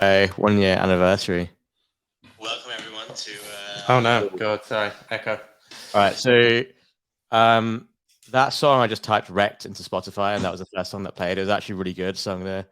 a 1 year anniversary. Welcome everyone to. Oh no, God, sorry, echo. All right, so that song I just typed "wrecked" into Spotify, and that was the first song that played. It was actually really good, so I'm gonna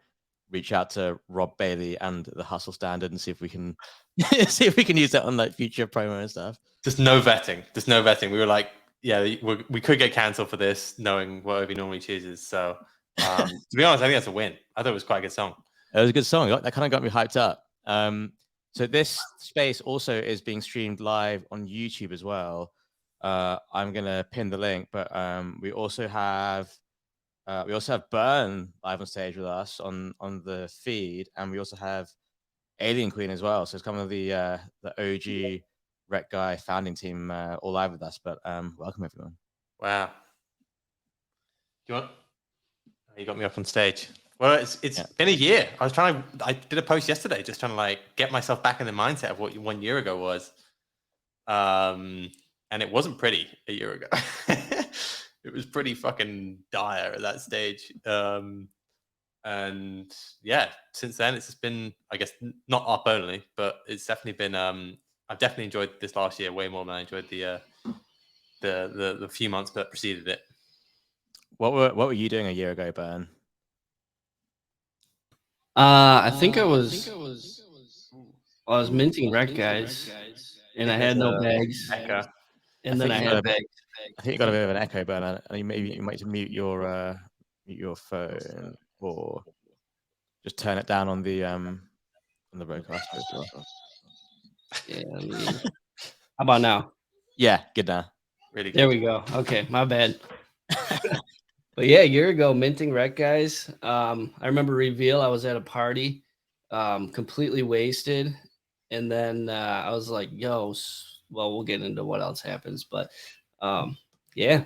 reach out to Rob Bailey and the Hustle Standard and see if we can use that on like future promo and stuff. Just no vetting. We were like, yeah, we could get cancelled for this, knowing what Obi normally chooses. So, to be honest, I think that's a win. I thought it was quite a good song. It was a good song. That kind of got me hyped up. So this space also is being streamed live on YouTube as well. I'm gonna pin the link, but we also have Burn live on stage with us on the feed, and we also have Alien Queen as well. So it's kind of the OG Rektguy founding team all live with us. But welcome everyone. Wow. Do you want? You got me up on stage. Well, it's been a year. I did a post yesterday, just trying to like get myself back in the mindset of what 1 year ago was. And it wasn't pretty a year ago. It was pretty fucking dire at that stage. And yeah, since then it's just been, I guess, not up only, but it's definitely been. I've definitely enjoyed this last year way more than I enjoyed the few months that preceded it. What were you doing a year ago, Burn? I think I was minting rektguys, and I had no bags. Echo. And then I had bags. I think you got a bit of an echo, Burn. Maybe you might mute your phone or just turn it down on the broadcaster as well. Yeah. How about now? Yeah, good now. Really good. There we go. Okay, my bad. But yeah, a year ago, minting rektguys. I remember reveal. I was at a party, completely wasted, and then I was like, "Yo, well, we'll get into what else happens." But yeah,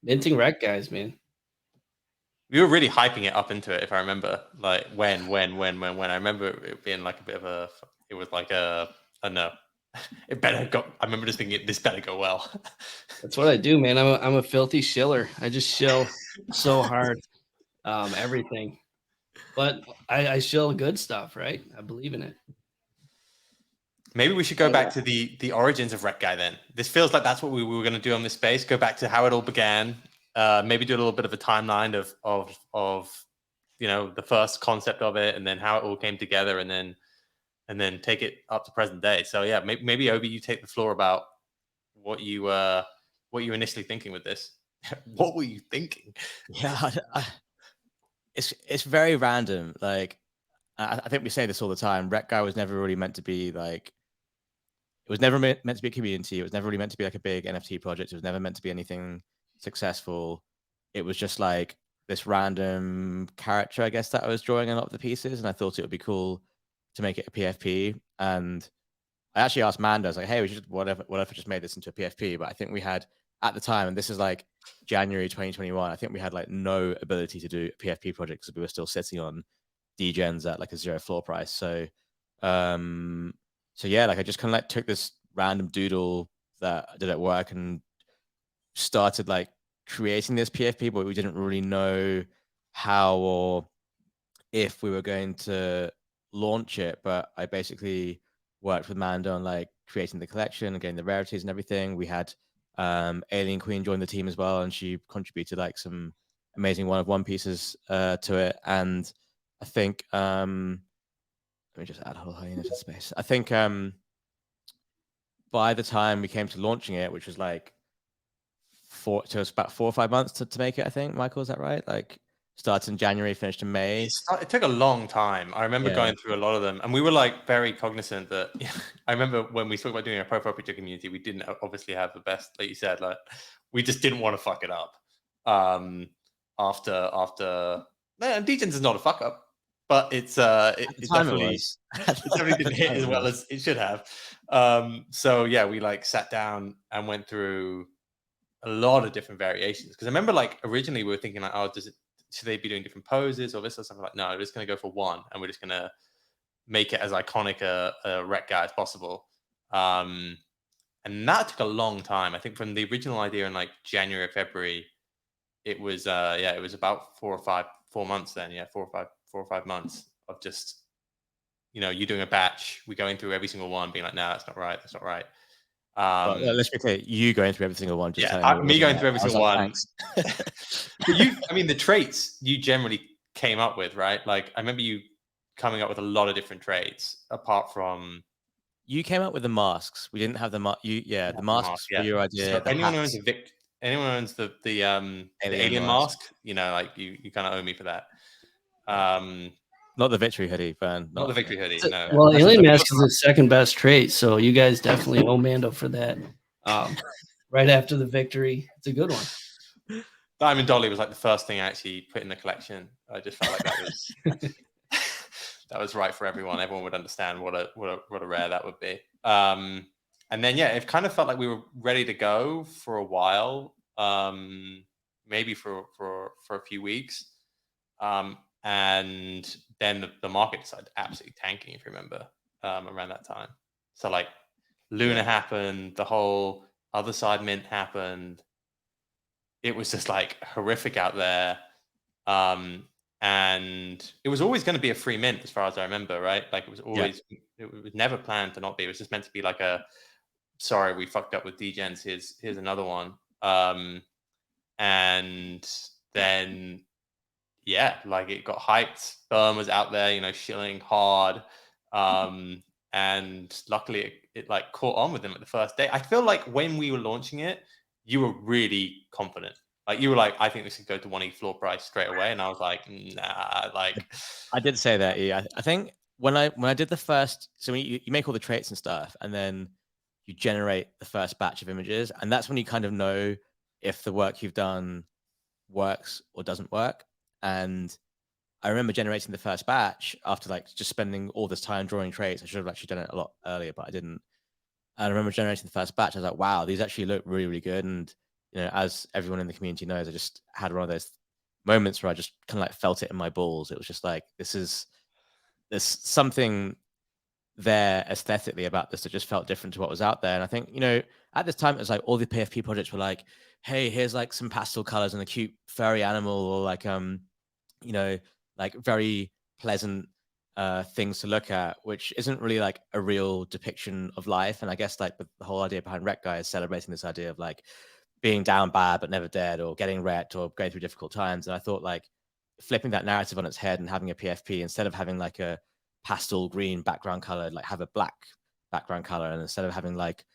minting rektguys, man. We were really hyping it up into it, if I remember. Like when. I remember it being like a bit of a. It was like a no. It better go. I remember just thinking this better go well. That's what I do, man. I'm a filthy shiller. I just shill so hard, everything. But I shill good stuff, right? I believe in it. Maybe we should go back to the origins of Rektguy then. This feels like that's what we were going to do on this space. Go back to how it all began. Maybe do a little bit of a timeline of the first concept of it, and then how it all came together, and then take it up to present day. So yeah, maybe Obi, you take the floor about what you were initially thinking with this. What were you thinking? Yeah, it's very random. Like I think we say this all the time. Rektguy was never really meant to be like. It was never meant to be a community. It was never really meant to be like a big NFT project. It was never meant to be anything successful. It was just like this random character, I guess, that I was drawing a lot of the pieces, and I thought it would be cool to make it a PFP. And I actually asked Mando, I was like, "Hey, we should what if I just made this into a PFP?" But I think we had at the time, and this is like January 2021. I think we had like no ability to do a PFP project because we were still sitting on degens at like a 0 floor price. So yeah, like I just kind of like took this random doodle that I did at work and started like creating this PFP, but we didn't really know how or if we were going to launch it. But I basically worked with Mando on like creating the collection and getting the rarities and everything. We had Alien Queen join the team as well, and she contributed like some amazing one-of-one pieces to it. And I think let me just add a whole hyena to space. I think by the time we came to launching it, which was like it was about 4 or 5 months to make it, I think. Michael, is that right? Like started in January, finished in May. It took a long time. I remember going through a lot of them, and we were like very cognizant that. I remember when we talked about doing a pro property community, we didn't obviously have the best, like you said. Like we just didn't want to fuck it up. After Degens is not a fuck up, but it definitely didn't hit as well as it should have. So yeah, we like sat down and went through a lot of different variations, because I remember like originally we were thinking like, oh, should they be doing different poses or this or something? Like, no, we're just going to go for one, and we're just going to make it as iconic a Rektguy as possible. And that took a long time. I think from the original idea in like January or February, it was about 4 months then. Yeah, 4 or 5 months of just you doing a batch, we going through every single one, being like, no, that's not right, that's not right. Well, let's be clear, you going through every single one, just me going through every single one. Thanks. But the traits you generally came up with, right? Like, I remember you coming up with a lot of different traits, apart from. You came up with the masks. We didn't have the the masks were your idea. So anyone who owns anyone owns the alien mask, like you kind of owe me for that. Not the victory hoodie, Burn. Not the victory hoodie. No. Well, alien mask is the second best trait, so you guys definitely owe Mando for that. Right after the victory, it's a good one. Diamond Dolly was like the first thing I actually put in the collection. I just felt like that was that was right for everyone. Everyone would understand what a rare that would be. And then it kind of felt like we were ready to go for a while, maybe for a few weeks. And then the market started absolutely tanking, if you remember, around that time. So like Luna happened, the whole other side mint happened. It was just like horrific out there. And it was always going to be a free mint, as far as I remember, right? Like it was always, it was never planned to not be. It was just meant to be like sorry, we fucked up with degens. Here's another one. And then, like it got hyped. Burn was out there, shilling hard. And luckily it like caught on with them at the first day. I feel like when we were launching it, you were really confident. Like you were like, I think this could go to 1E floor price straight away. And I was like, nah, like. I did say that. Yeah. I think when I did the first, so when you make all the traits and stuff, and then you generate the first batch of images, and that's when you kind of know if the work you've done works or doesn't work. And I remember generating the first batch after like just spending all this time drawing traits. I should have actually done it a lot earlier, but I didn't. And I remember generating the first batch. I was like, wow, these actually look really, really good. And, as everyone in the community knows, I just had one of those moments where I just kind of like felt it in my balls. It was just like, there's something there aesthetically about this that just felt different to what was out there. And I think, at this time, it was like all the PFP projects were like, hey, here's like some pastel colors and a cute furry animal, or like, like very pleasant things to look at, which isn't really like a real depiction of life. And I guess like the whole idea behind Rektguy is celebrating this idea of like being down bad but never dead, or getting wrecked, or going through difficult times. And I thought like flipping that narrative on its head and having a PFP, instead of having like a pastel green background color, like have a black background color, and instead of having like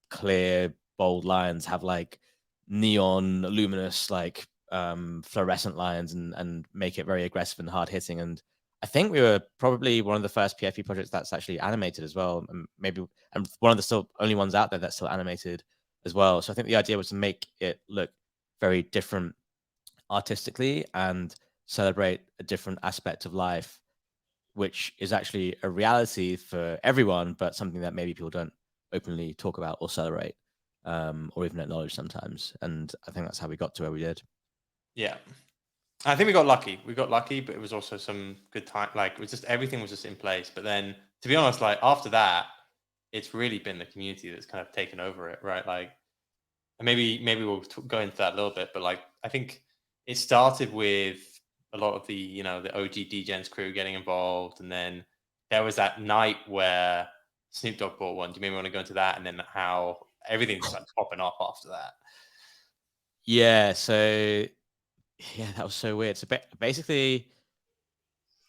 clear bold lines, have like neon luminous like fluorescent lines, and make it very aggressive and hard hitting. And I think we were probably one of the first PFP projects that's actually animated as well, and one of the still only ones out there that's still animated as well. So I think the idea was to make it look very different artistically and celebrate a different aspect of life, which is actually a reality for everyone, but something that maybe people don't openly talk about or celebrate, or even acknowledge sometimes. And I think that's how we got to where we did. Yeah. I think we got lucky. But it was also some good time. Like it was just, everything was just in place. But then, to be honest, like after that, it's really been the community that's kind of taken over it, right? Like, and maybe we'll go into that a little bit, but like, I think it started with a lot of the, the OG Degens crew getting involved. And then there was that night where Snoop Dogg bought one. Do you maybe want to go into that? And then how everything's like popping off after that? Yeah. So yeah, that was so weird. So basically,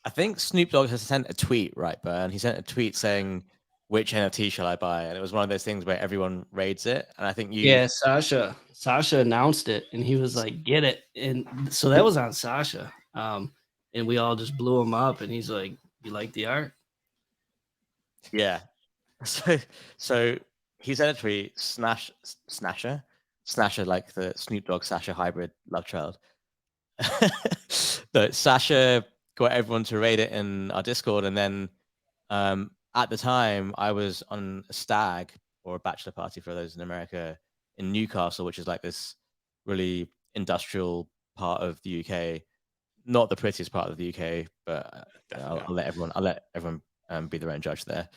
I think Snoop Dogg has sent a tweet, right, Bern? He sent a tweet saying, which NFT shall I buy? And it was one of those things where everyone raids it. And I think Sasha announced it, and he was like, get it. And so that was on Sasha. And we all just blew him up, and he's like, you like the art? Yeah. So he sent a tweet, Snasher, like the Snoop Dogg Sasha hybrid love child. But Sasha got everyone to raid it in our Discord, and then at the time I was on a stag, or a bachelor party for those in America, in Newcastle, which is like this really industrial part of the UK, not the prettiest part of the UK, but I'll let everyone be their own judge there.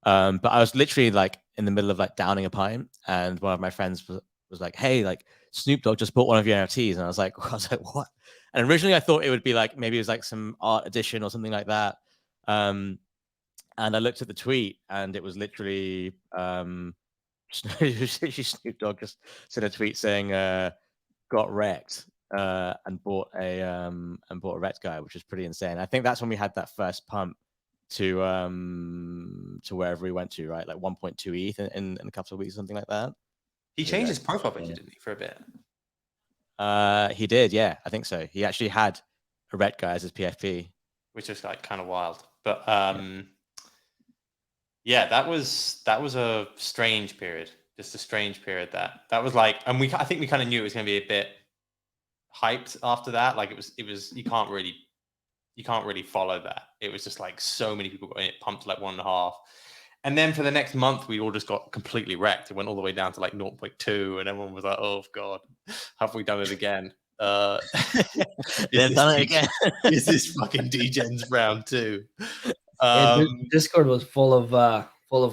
But I was literally like in the middle of like downing a pint, and one of my friends was like, hey, like Snoop Dogg just bought one of your NFTs. And I was like, what? And originally I thought it would be like, maybe it was like some art edition or something like that. And And I looked at the tweet, and it was literally Snoop Dogg just sent a tweet saying got wrecked and bought a Rektguy, which is pretty insane. I think that's when we had that first pump to wherever we went to, right? Like 1.2 ETH in a couple of weeks, something like that. He changed his profile picture, didn't he, for a bit? He did, yeah, I think so. He actually had a Rektguy as his PFP, which was like kind of wild. But yeah, that was a strange period. Just a strange period. That was like, and I think we kind of knew it was going to be a bit hyped after that. Like it was you can't really follow that. It was just like so many people got in it, pumped to like 1.5. And then for the next month, we all just got completely wrecked. It went all the way down to like 0.2, and everyone was like, "Oh God, have we done it again? They've done it again. Is this fucking Degens round 2?" Discord was full of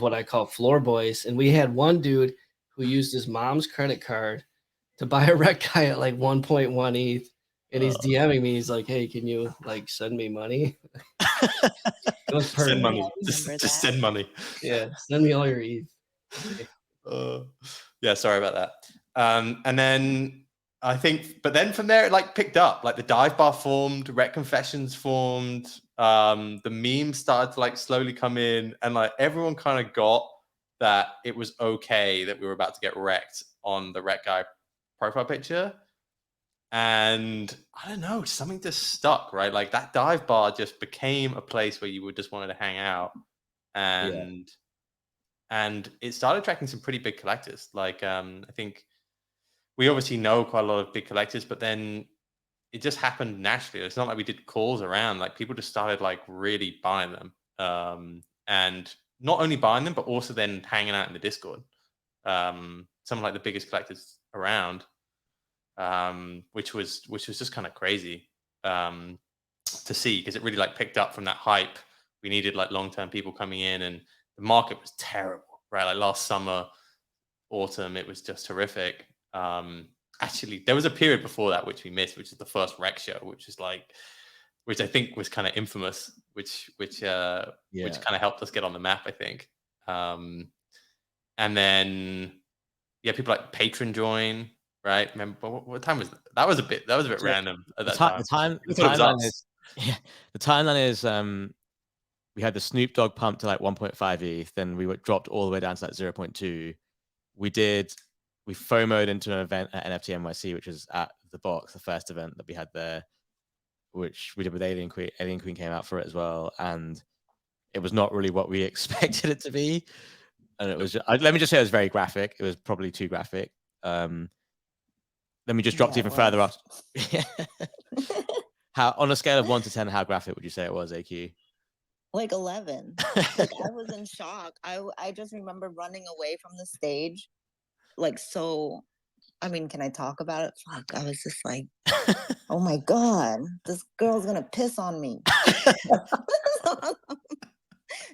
what I call floor boys, and we had one dude who used his mom's credit card to buy a Rektguy at like 1.1 ETH, and he's DMing me. He's like, "Hey, can you like send me money?" It was perfect. Send money. Just send money. Yeah, send me all your ETH. Yeah, sorry about that. And then I think, but then from there it like picked up. Like the dive bar formed, Rekt Confessions formed. The memes started to like slowly come in, and like everyone kind of got that it was okay that we were about to get wrecked on the Rektguy profile picture. And I don't know, something just stuck, right? Like that dive bar just became a place where you would just wanted to hang out, and it started attracting some pretty big collectors. Like I think we obviously know quite a lot of big collectors, but then it just happened naturally. It's not like we did calls around. Like people just started like really buying them, and not only buying them, but also then hanging out in the Discord. Some of like the biggest collectors around. Which was just kind of crazy to see, because it really like picked up from that hype. We needed like long-term people coming in, and the market was terrible, right? Like last summer, autumn, it was just horrific. Actually, there was a period before that which we missed, which is the first Rekt show, which I think was kind of infamous, which kind of helped us get on the map, I think. And then people like Patron join. Right? Remember what time was that? That was a bit random at that time. The timeline is we had the Snoop Dogg pump to like 1.5 ETH, then we dropped all the way down to like 0.2. We FOMO'd into an event at NFT NYC, which was at the box, the first event that we had there, which we did with Alien Queen. Alien Queen came out for it as well, and it was not really what we expected it to be. And it was let me just say it was very graphic. It was probably too graphic. Then we just dropped even further up. How, on a scale of 1 to 10, how graphic would you say it was, AQ? Like 11. Like I was in shock. I just remember running away from the stage. Like, so, I mean, can I talk about it? Fuck, I was just like, oh my God, this girl's gonna piss on me. It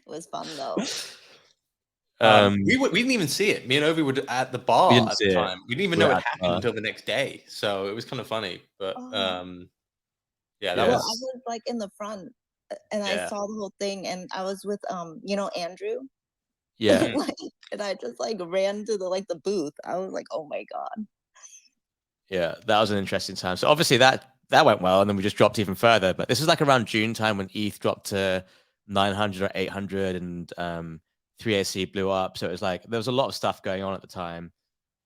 was fun though. We didn't even see it. Me and Ovi were at the bar at the time. We didn't even know it happened until the next day. So it was kind of funny. But that was. I was like in the front, and I saw the whole thing, and I was with Andrew. Yeah. And I just like ran to the booth. I was like, oh my God. Yeah, that was an interesting time. So obviously that went well, and then we just dropped even further. But this was like around June time when ETH dropped to 900 or 800, and 3AC blew up. So it was like there was a lot of stuff going on at the time,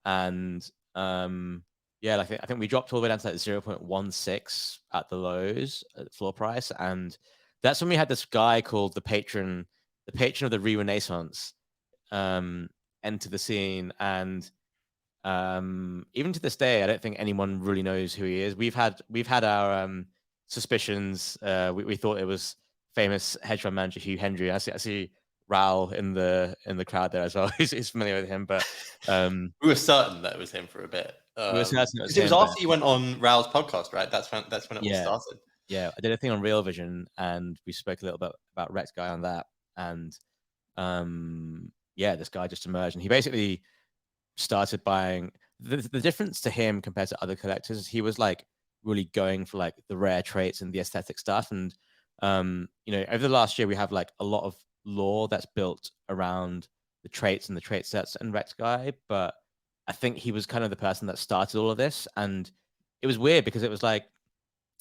and I think we dropped all the way down to like 0.16 at the lows at floor price, and that's when we had this guy called the patron of the Renaissance enter the scene, and even to this day, I don't think anyone really knows who he is. We've had our suspicions. We thought it was famous hedge fund manager Hugh Hendry. I see Raoul in the crowd there as well. He's familiar with him, but we were certain that it was him for a bit. We were certain it was after you went on Raoul's podcast, right? That's when it all started. Yeah, I did a thing on Real Vision, and we spoke a little bit about Rektguy on that, and this guy just emerged, and he basically started buying. The difference to him compared to other collectors is he was like really going for like the rare traits and the aesthetic stuff, and over the last year we have like a lot of lore that's built around the traits and the trait sets and Rektguy, but I think he was kind of the person that started all of this. And it was weird because it was like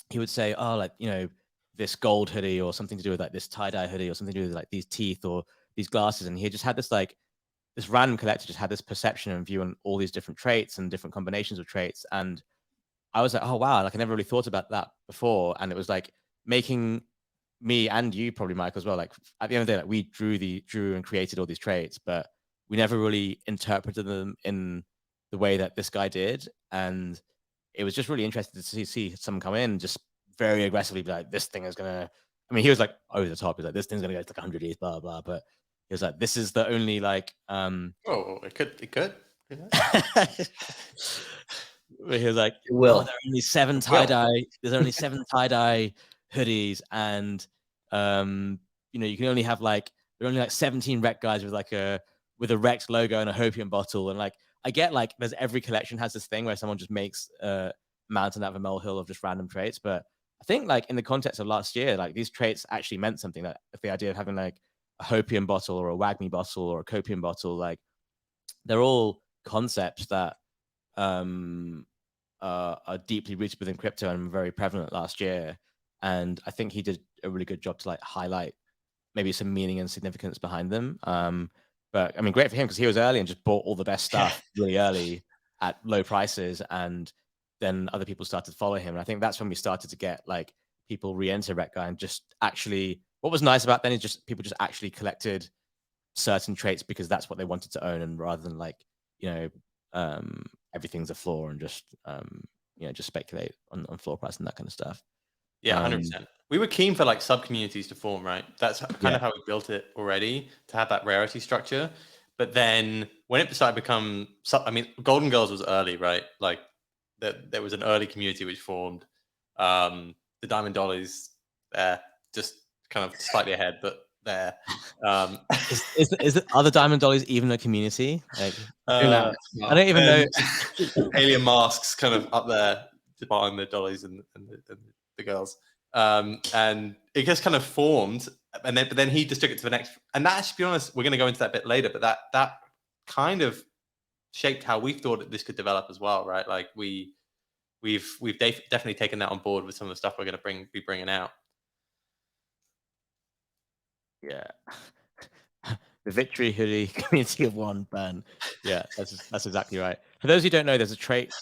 he would say, oh, like, you know, this gold hoodie or something to do with like this tie-dye hoodie or something to do with like these teeth or these glasses. And he just had this like this random collector just had this perception and view on all these different traits and different combinations of traits. And I was like, oh wow, like I never really thought about that before. And it was like making me and you probably, Mike, as well. Like at the end of the day, like we drew and created all these traits, but we never really interpreted them in the way that this guy did. And it was just really interesting to see someone come in and just very aggressively be like, this thing is gonna. I mean, he was like over the top. He's like, this thing's gonna go to like 100 years, blah blah. But he was like, this is the only like. Oh, it could. He was like, It will. oh, there are only 7 tie-dye. There's only 7 tie-dye hoodies, and you know, you can only have like there are only like 17 Rekt guys with like a Rekt logo and a Hopium bottle. And like I get like there's every collection has this thing where someone just makes a mountain out of a molehill of just random traits. But I think like in the context of last year, like these traits actually meant something. That if the idea of having like a Hopium bottle or a Wagme bottle or a Copium bottle, like they're all concepts that are deeply rooted within crypto and very prevalent last year. And I think he did a really good job to like highlight maybe some meaning and significance behind them. But I mean, great for him because he was early and just bought all the best stuff really early at low prices, and then other people started to follow him. And I think that's when we started to get like people re-enter Rektguy and just actually. What was nice about then is just people just actually collected certain traits because that's what they wanted to own, and rather than like, you know, everything's a floor and just you know, just speculate on floor price and that kind of stuff. Yeah, 100%. We were keen for like sub communities to form, right? That's kind of how we built it already, to have that rarity structure. But then when it started to become, I mean, Golden Girls was early, right? Like there was an early community which formed. The Diamond Dollies, just kind of slightly ahead, but there. Is it other Diamond Dollies even a community? Like, No. I don't even know. Alien masks kind of up there behind the dollies and the girls. And it just kind of formed, and but then he just took it to the next. And that, to be honest, we're going to go into that bit later, but that kind of shaped how we thought that this could develop as well, right? Like we've definitely taken that on board with some of the stuff we're going to be bringing out. Yeah. The Victory hoodie community of 1 ban. Yeah, that's exactly right. For those who don't know, there's a trait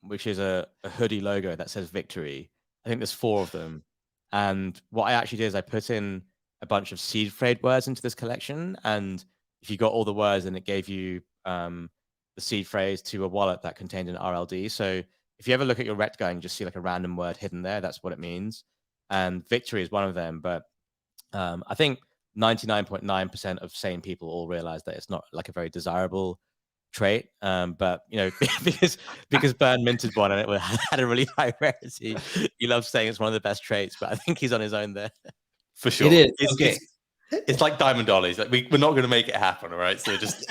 which is a hoodie logo that says Victory. I think there's 4 of them. And what I actually did is I put in a bunch of seed phrase words into this collection, and if you got all the words, then it gave you the seed phrase to a wallet that contained an RLD. So if you ever look at your Rektguy and just see like a random word hidden there, that's what it means. And Victory is one of them. But I think 99.9% of sane people all realize that it's not like a very desirable trait. But you know, because Burn minted one and it had a really high rarity, he loves saying it's one of the best traits. But I think he's on his own there. For sure. It is. Okay. It's like Diamond Dollies. Like we're not going to make it happen, all right? So just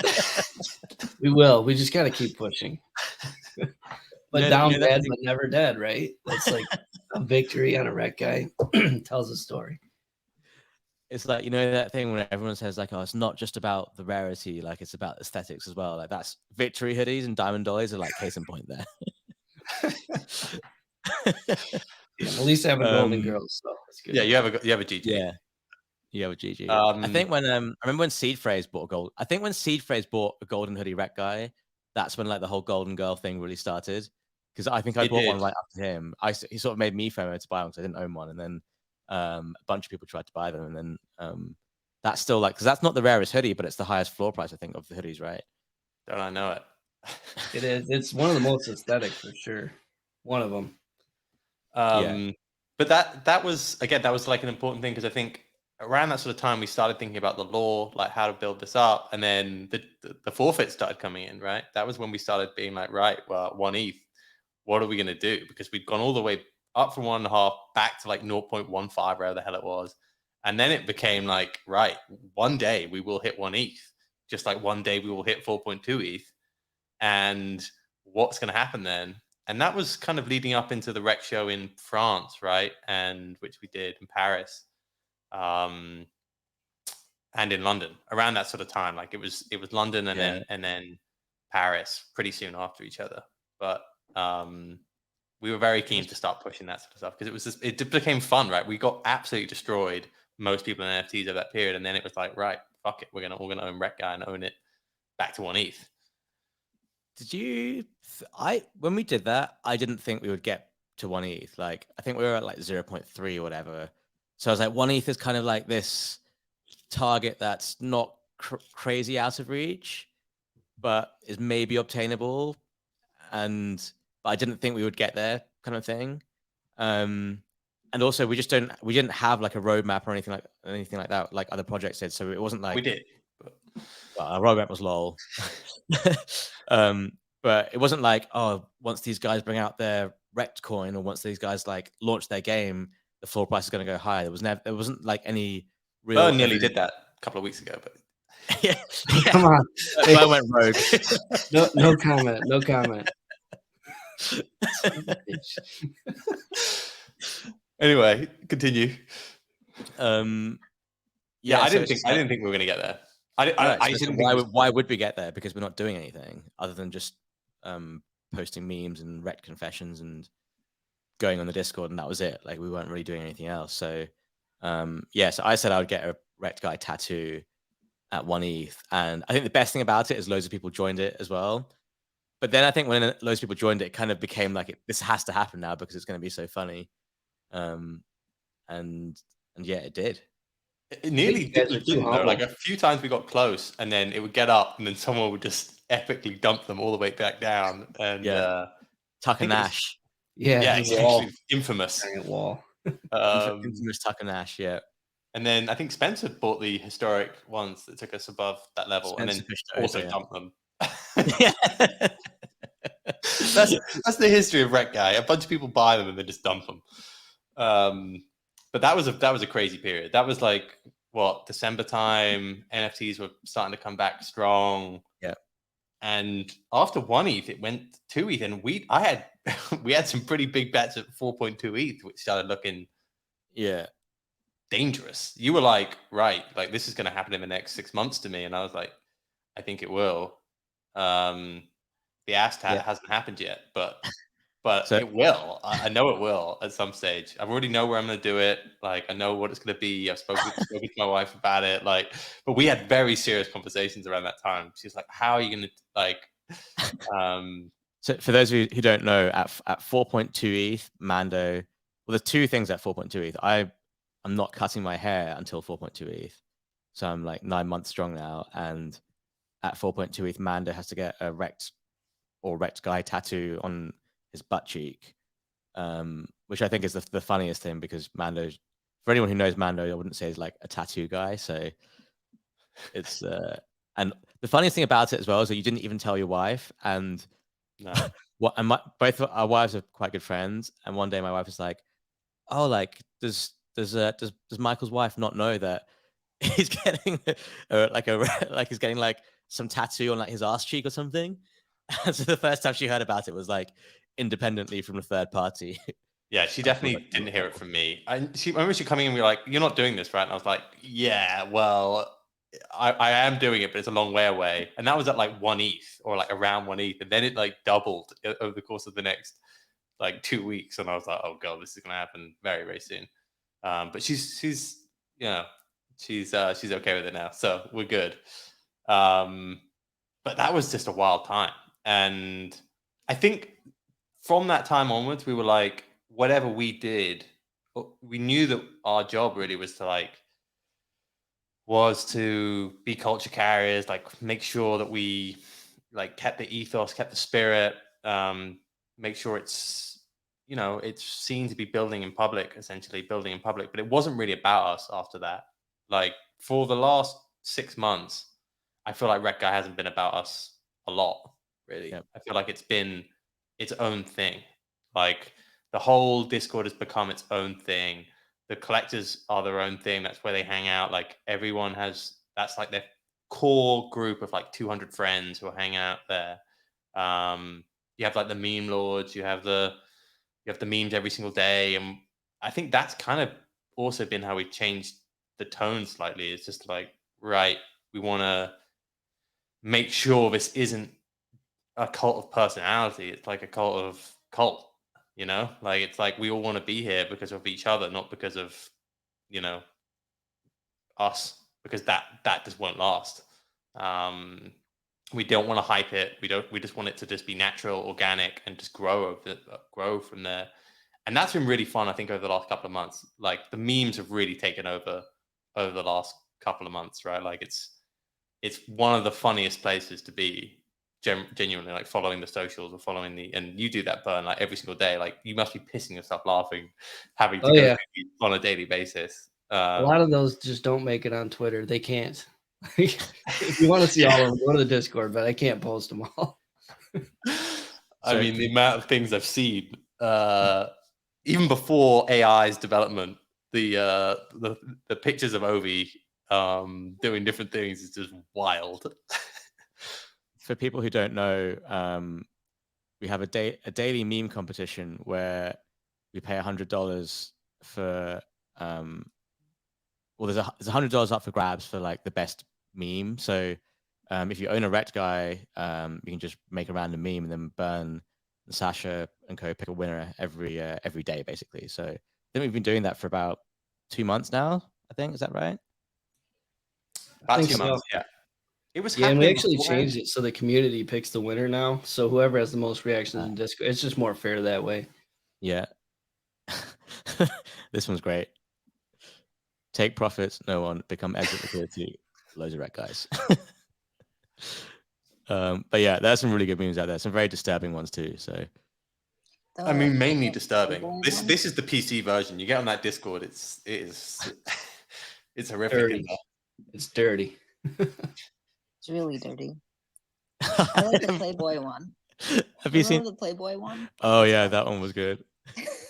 We will. We just got to keep pushing. But Yeah, down yeah, dead, but never dead, right? That's like a victory on a Rektguy tells a story. It's like, you know, that thing when everyone says like, oh, it's not just about the rarity, like it's about aesthetics as well. Like that's Victory hoodies and Diamond Dollies are like case in point there. Yeah, at least I have a Golden Girls, so that's good. Yeah, you have a GG. Yeah. Yeah, with GG. I think when I remember when Seed Phrase bought a gold. I think when Seed Phrase bought a golden hoodie Rektguy, that's when like the whole Golden Girl thing really started. Because I think I bought one right after him. He sort of made me FOMO to buy one because I didn't own one, and then a bunch of people tried to buy them, and then that's still like, because that's not the rarest hoodie, but it's the highest floor price I think of the hoodies, right? Don't I know it? It is. It's one of the most aesthetic for sure. One of them. Yeah. But that was like an important thing, because I think around that sort of time we started thinking about the law, like how to build this up, and then the forfeit started coming in, right? That was when we started being like, right, well, 1 ETH, what are we going to do? Because we'd gone all the way up from 1.5 back to like 0.15, wherever the hell it was. And then it became like, right, one day we will hit 1 ETH, just like one day we will hit 4.2 ETH. And what's going to happen then? And that was kind of leading up into the Rekt show in France, right? And which we did in Paris. and in London around that sort of time. Like it was London and Yeah. then Paris pretty soon after each other. But we were very keen to start pushing that sort of stuff because it became fun, right? We got absolutely destroyed, most people in NFTs over that period, and then it was like, right, fuck it, we're gonna own Rektguy and own it back to 1 ETH. Did you? When we did that, I didn't think we would get to 1 ETH. Like I think we were at like 0.3 or whatever. So I was like, 1 ETH is kind of like this target that's not crazy out of reach, but is maybe obtainable. But I didn't think we would get there, kind of thing. And also we didn't have like a roadmap or anything like that, like other projects did. So it wasn't like We did. well, our roadmap was lol. But it wasn't like, oh, once these guys bring out their Rektcoin or once these guys like launch their game, the floor price is going to go high. There wasn't like any real. Well, nearly did that a couple of weeks ago, but yeah. Come on. I went rogue. No comment. No comment. Anyway, continue. Yeah, I so didn't think we were going to get there. I didn't think. Why would we get there? Because we're not doing anything other than just posting memes and Rekt confessions and going on the Discord, and that was it. Like we weren't really doing anything else. So so I said I would get a Rektguy tattoo at 1 ETH, and I think the best thing about it is loads of people joined it as well. But then I think when loads of people joined it, it kind of became like this has to happen now because it's going to be so funny. And yeah, it did. It nearly didn't though. Like a few times we got close, and then it would get up, and then someone would just epically dump them all the way back down. And Tucker Nash. Yeah, exactly. Infamous. Wall. Infamous Tucker Nash. Yeah. And then I think Spencer bought the historic ones that took us above that level, Spencer and then also dumped them. Yeah. That's the history of Rektguy. A bunch of people buy them and then just dump them. But that was a crazy period. That was like what, December time. NFTs were starting to come back strong. Yeah. And after 1 ETH, it went 2 ETH, and we had some pretty big bets at 4.2 ETH, which started looking dangerous. You were like, right, like this is going to happen in the next 6 months to me, and I was like, I think it will. The ASTAT hasn't happened yet, but it will. I know it will at some stage. I already know where I'm going to do it. Like I know what it's going to be. I've spoken to my wife about it. Like, but we had very serious conversations around that time. She's like, "How are you going to like?" So for those of you who don't know, at 4.2 ETH, Mando. Well, there's two things at 4.2 ETH. I'm not cutting my hair until 4.2 ETH, so I'm like 9 months strong now. And at 4.2 ETH, Mando has to get a Rektguy tattoo on his butt cheek, which I think is the funniest thing because Mando, for anyone who knows Mando, I wouldn't say he's like a tattoo guy. So it's and the funniest thing about it as well is that you didn't even tell your wife. And both our wives are quite good friends. And one day my wife was like, "Oh, like does Michael's wife not know that he's getting he's getting like some tattoo on like his ass cheek or something?" And so the first time she heard about it was like independently from a third party. Yeah, she definitely didn't hear it from me. I remember she coming in and we were like, "You're not doing this, right?" And I was like, "Yeah, well, I am doing it, but it's a long way away." And that was at like 1 ETH or like around 1 ETH. And then it like doubled over the course of the next like 2 weeks. And I was like, "Oh God, this is going to happen very, very soon." But she's okay with it now. So we're good. But that was just a wild time. And I think from that time onwards, we were like, whatever we did, we knew that our job really was to be culture carriers, like make sure that we like kept the ethos, kept the spirit, make sure it's seen to be building in public, but it wasn't really about us after that. Like for the last 6 months, I feel like Rektguy hasn't been about us a lot, really. Yep. I feel like it's been its own thing. Like the whole Discord has become its own thing. The collectors are their own thing. That's where they hang out. Like everyone that's like their core group of like 200 friends who hang out there. You have like the meme lords. You have the memes every single day, and I think that's kind of also been how we've changed the tone slightly. It's just like, right, we want to make sure this isn't a cult of personality. It's like a cult, you know, like it's like we all want to be here because of each other, not because of, you know, us, because that just won't last. We don't want to hype it. We just want it to just be natural, organic, and just grow from there. And that's been really fun, I think, over the last couple of months. Like the memes have really taken over the last couple of months, right? Like it's one of the funniest places to be, genuinely, like following the socials or following and you do that, Burn, like every single day. Like you must be pissing yourself laughing, having to go through these on a daily basis. A lot of those just don't make it on Twitter. They can't. If you want to see all of them, go to the Discord, but I can't post them all. I mean, the amount of things I've seen, even before AI's development, the pictures of Ovi doing different things is just wild. For people who don't know, we have a daily meme competition where we pay $100 for there's $100 up for grabs for like the best meme. So if you own a Rektguy, you can just make a random meme and then Burn, Sasha and co pick a winner every day, basically. So I think we've been doing that for about 2 months now. I think, is that right? About 2 months, yeah. It was and we actually changed it so the community picks the winner now. So whoever has the most reactions in Discord, it's just more fair that way. Yeah. This one's great. Take profits, no one. Become exit liquidity, loads of Rektguys. But yeah, there's some really good memes out there. Some very disturbing ones too. So, I mean, mainly disturbing. This is the PC version. You get on that Discord, it's horrific. Dirty. It's dirty. It's really dirty. I like the Playboy one. Have you seen the Playboy one? Oh yeah, that one was good.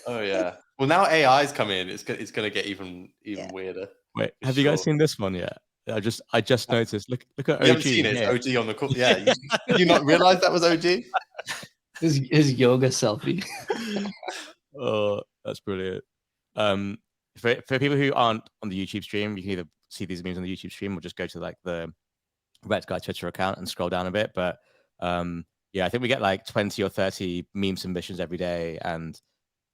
Oh yeah. Well, now AI's come in. It's gonna get even weirder. Wait, have you guys seen this one yet? I just noticed. Look at OG. You haven't seen it. It's OG on the call. Yeah. You not realize that was OG? His yoga selfie. Oh, that's brilliant. For people who aren't on the YouTube stream, you can either see these memes on the YouTube stream or just go to like the Rektguy Twitter account and scroll down a bit. But yeah, I think we get like 20 or 30 meme submissions every day, and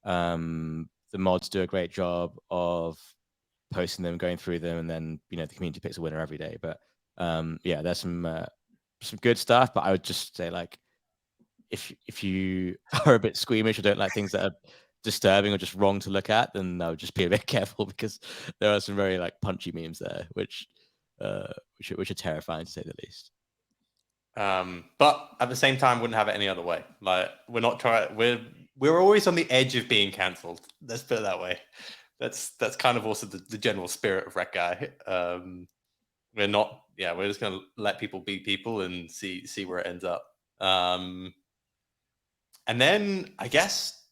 the mods do a great job of posting them, going through them, and then the community picks a winner every day. But yeah, there's some good stuff. But I would just say, like, if you are a bit squeamish or don't like things that are disturbing or just wrong to look at, then I would just be a bit careful, because there are some very like punchy memes there, which are terrifying to say the least. But at the same time, wouldn't have it any other way. Like, we're not trying. We're always on the edge of being cancelled. Let's put it that way. That's kind of also the general spirit of Rektguy. We're not. Yeah, we're just gonna let people be people and see where it ends up. And then I guess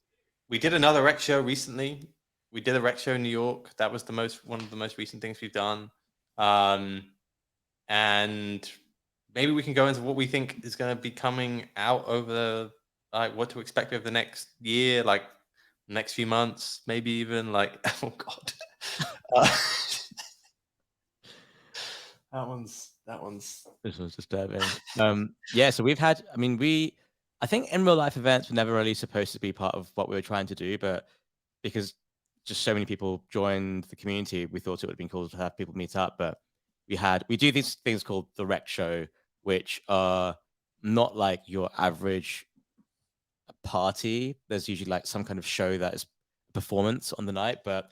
we did another rec show recently. We did a rec show in New York. That was one of the most recent things we've done. And maybe we can go into what we think is going to be coming out over, like, what to expect over the next year, like next few months, maybe even like, oh God. This one's disturbing. Yeah, so we've had, I think in real life events were never really supposed to be part of what we were trying to do, but because just so many people joined the community, we thought it would have been cool to have people meet up. But we do these things called the Rec Show, which are not like your average party. There's usually like some kind of show that is performance on the night, but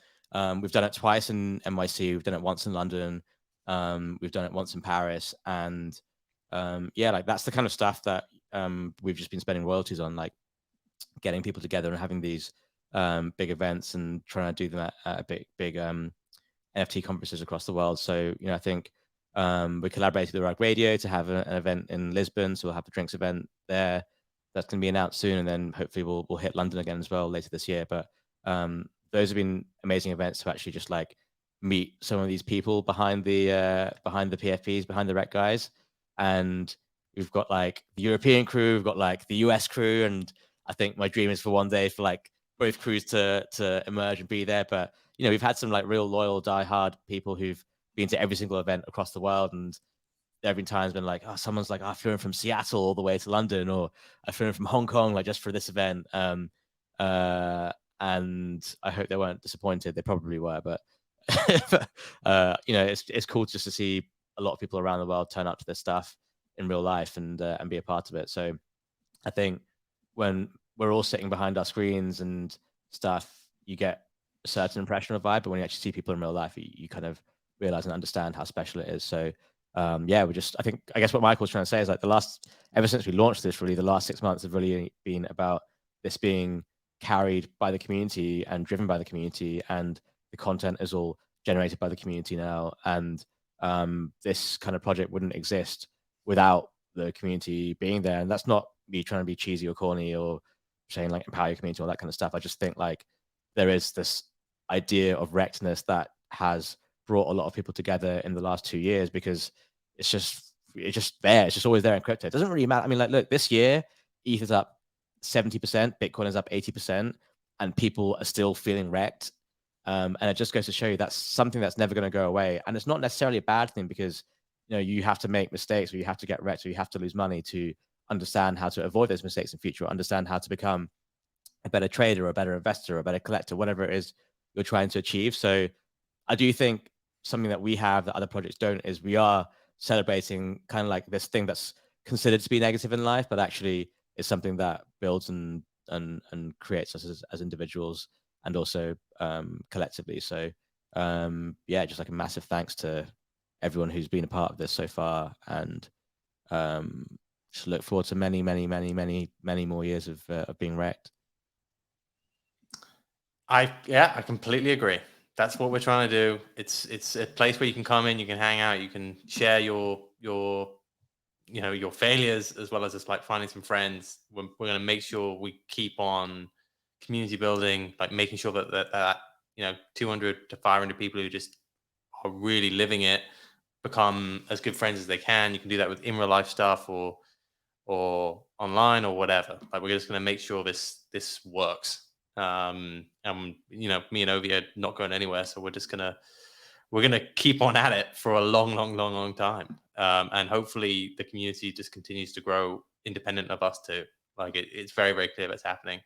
we've done it twice in NYC. We've done it once in London. We've done it once in Paris, and yeah, like that's the kind of stuff that we've just been spending royalties on, like getting people together and having these big events and trying to do them at big NFT conferences across the world. So I think we collaborated with Rug Radio to have an event in Lisbon, so we'll have a drinks event there. That's going to be announced soon, and then hopefully we'll hit London again as well later this year. But those have been amazing events to actually just like meet some of these people behind the PFPs, behind the Rektguys. And we've got like the European crew, we've got like the US crew, and I think my dream is for one day for like both crews to emerge and be there. But you know, we've had some like real loyal, diehard people who've been to every single event across the world, and every time's been like, oh, someone's like, I flew in from Seattle all the way to London, or I flew in from Hong Kong like just for this event. And I hope they weren't disappointed. They probably were, but you know, it's cool just to see a lot of people around the world turn up to this stuff in real life and be a part of it. So I think when we're all sitting behind our screens and stuff, you get a certain impression of a vibe, but when you actually see people in real life, you kind of realize and understand how special it is. So yeah, I guess what Michael's trying to say is like ever since we launched this, really, the last 6 months have really been about this being carried by the community and driven by the community, and the content is all generated by the community now. And this kind of project wouldn't exist without the community being there. And that's not me trying to be cheesy or corny or saying like empower your community, all that kind of stuff. I just think like there is this idea of rectness that has brought a lot of people together in the last 2 years, because it's just there. It's just always there in crypto. It doesn't really matter. I mean, like, look, this year, ETH is up 70%, Bitcoin is up 80%, and people are still feeling wrecked. And it just goes to show you that's something that's never going to go away. And it's not necessarily a bad thing, because you know, you have to make mistakes, or you have to get wrecked, or you have to lose money to understand how to avoid those mistakes in future, or understand how to become a better trader, or a better investor, or a better collector, whatever it is you're trying to achieve. So I do think something that we have that other projects don't is we are celebrating kind of like this thing that's considered to be negative in life, but actually is something that builds and creates us as individuals, and also collectively. So yeah, just like a massive thanks to everyone who's been a part of this so far, and just look forward to many more years of being wrecked. I completely agree. That's what we're trying to do. It's a place where you can come in, you can hang out, you can share your you know, your failures, as well as just like finding some friends. We're going to make sure we keep on community building, like making sure that you know, 200 to 500 people who just are really living it become as good friends as they can. You can do that with in real life stuff, or online, or whatever. Like, we're just going to make sure this works. And you know, me and Ovi are not going anywhere, so we're gonna keep on at it for a long time. And hopefully the community just continues to grow independent of us too. Like, it's very clear that's happening.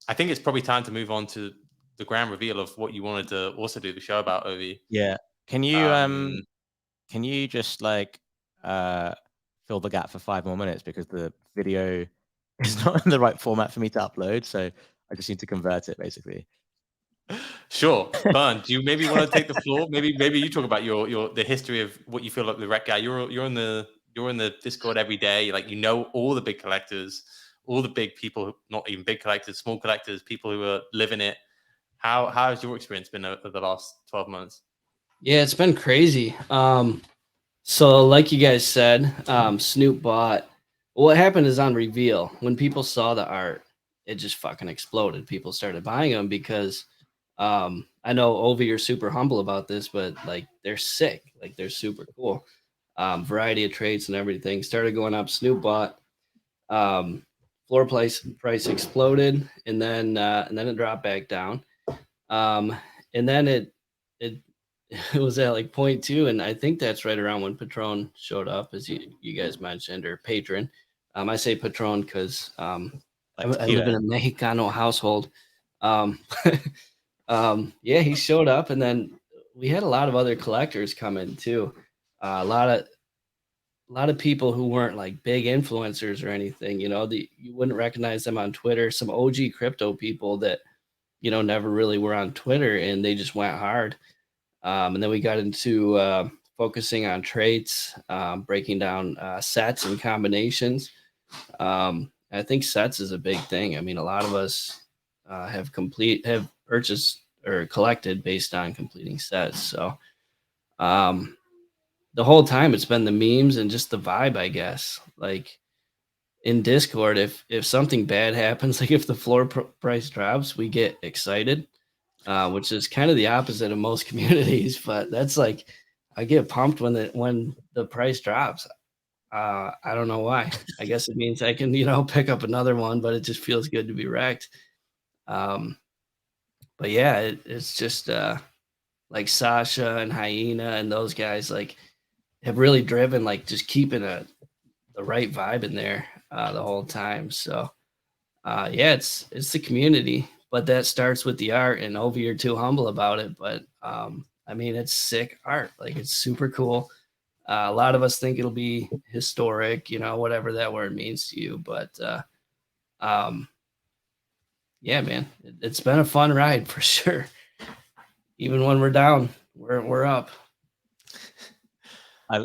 I think it's probably time to move on to the grand reveal of what you wanted to also do the show about, Ovi. Yeah. Can you just like fill the gap for 5 more minutes, because the video is not in the right format for me to upload, so I just need to convert it basically. Sure. Burn, do you maybe want to take the floor? Maybe you talk about the history of what you feel like the Rektguy. You're in the Discord every day. Like, you know, all the big collectors, all the big people, not even big collectors, small collectors, people who are living it. How has your experience been over the last 12 months? Yeah, it's been crazy. So like you guys said, Snoop bought. What happened is, on reveal, when people saw the art, it just fucking exploded. People started buying them because I know, Ovi, you're super humble about this, but like, they're sick. Like, they're super cool. Variety of traits and everything started going up. Snoop bought. Floor price exploded, and then it dropped back down. And then it it was at like 0.2, and I think that's right around when Patron showed up, as you guys mentioned, or Patron. I say Patron because I live in a Mexicano household. Yeah, he showed up, and then we had a lot of other collectors come in too. A lot of people who weren't like big influencers or anything. You know, you wouldn't recognize them on Twitter. Some OG crypto people that, you know, never really were on Twitter, and they just went hard. And then we got into focusing on traits, breaking down sets and combinations. I think sets is a big thing. I mean, a lot of us have purchased or collected based on completing sets. So the whole time it's been the memes and just the vibe, I guess. Like, in Discord, if something bad happens, like if the floor price drops, we get excited. Which is kind of the opposite of most communities, but that's like, I get pumped when the price drops. I don't know why. I guess it means I can, you know, pick up another one, but it just feels good to be wrecked. But but yeah, it's just like Sasha and Hyena and those guys like have really driven like just keeping the right vibe in there the whole time. So yeah, it's the community, but that starts with the art. And Ovi, you're too humble about it, but I mean, it's sick art. Like it's super cool. A lot of us think it'll be historic, you know, whatever that word means to you. But um, yeah, man, it's been a fun ride for sure. Even when we're down, we're up.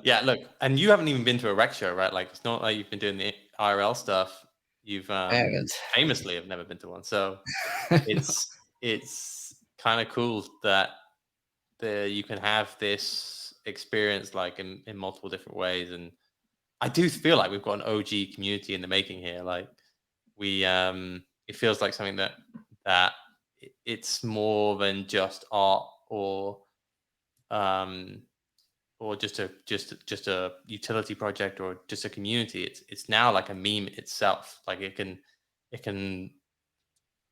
Yeah, look, and you haven't even been to a rec show, right? Like it's not like you've been doing the IRL stuff. You've famously have never been to one, so it's kind of cool that you can have this experience like in multiple different ways. And I do feel like we've got an OG community in the making here. Like we it feels like something that it's more than just art or just a utility project or just a community. It's now like a meme itself. Like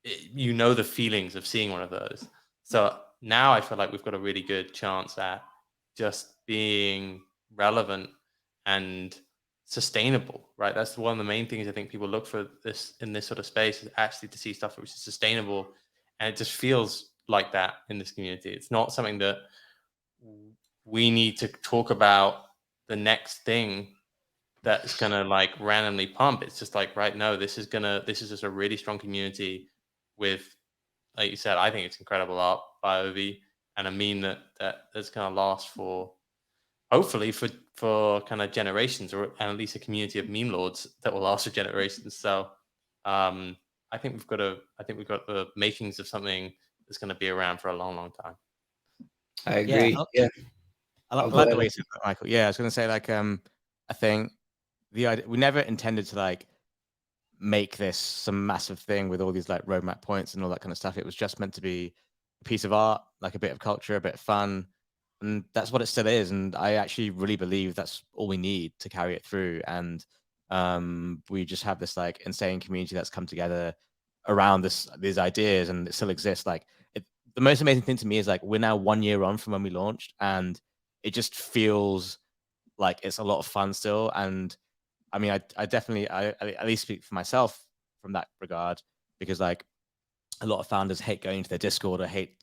you know the feelings of seeing one of those. So now I feel like we've got a really good chance at just being relevant and sustainable, right? That's one of the main things I think people look for this in this sort of space, is actually to see stuff which is sustainable. And it just feels like that in this community. It's not something that we need to talk about the next thing that's gonna like randomly pump. It's just like, right, no, this is just a really strong community with, like you said, I think it's incredible art by Ovi, and a meme that's gonna last for hopefully for kind of generations, or at least a community of meme lords that will last for generations. So I think we've got the makings of something that's going to be around for a long, long time. I agree. Yeah. I like the way you said that, Michael. Yeah, I was going to say, like, I think the idea, we never intended to like make this some massive thing with all these like roadmap points and all that kind of stuff. It was just meant to be a piece of art, like a bit of culture, a bit of fun, and that's what it still is. And I actually really believe that's all we need to carry it through. And we just have this like insane community that's come together around these ideas, and it still exists. Like the most amazing thing to me is like we're now 1 year on from when we launched, and it just feels like it's a lot of fun still. And I mean, I definitely, I at least speak for myself from that regard, because like a lot of founders hate going to their Discord or hate,